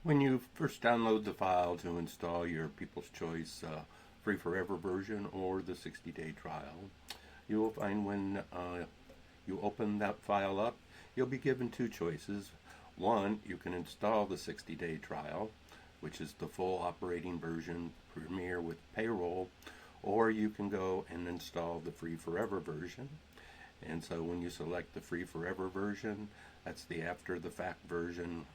When you first download the file to install your People's Choice Free Forever version or the 60-day trial, you will find when you open that file up, you'll be given two choices. One, you can install the 60-day trial, which is the full operating version, Premiere with payroll, or you can go and install the Free Forever version. And so when you select the Free Forever version, that's the after the fact version,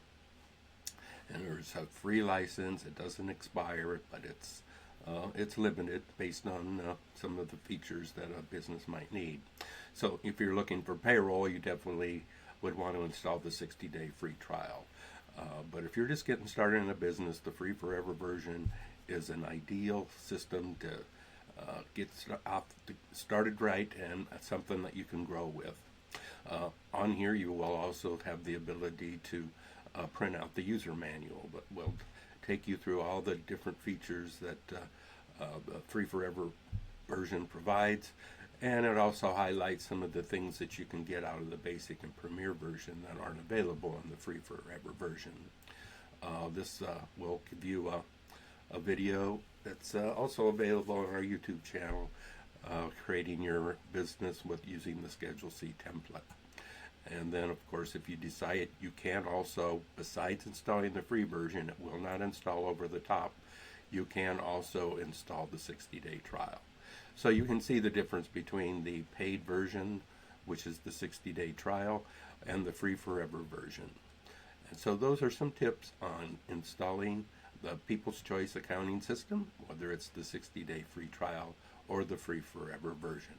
and there's a free license. It doesn't expire, but it's limited based on some of the features that a business might need. So if you're looking for payroll, you definitely would want to install the 60-day free trial. But if you're just getting started in a business, the Free Forever version is an ideal system to get started right, and something that you can grow with. On here, you will also have the ability to print out the user manual that will take you through all the different features that the Free Forever version provides, and it also highlights some of the things that you can get out of the basic and Premiere version that aren't available in the Free Forever version. This will give you a video that's also available on our YouTube channel, creating your business with using the Schedule C template. And then, of course, if you decide, you can also, besides installing the free version, it will not install over the top, you can also install the 60-day trial. So you can see the difference between the paid version, which is the 60-day trial, and the Free Forever version. And so those are some tips on installing the People's Choice accounting system, whether it's the 60-day free trial or the Free Forever version.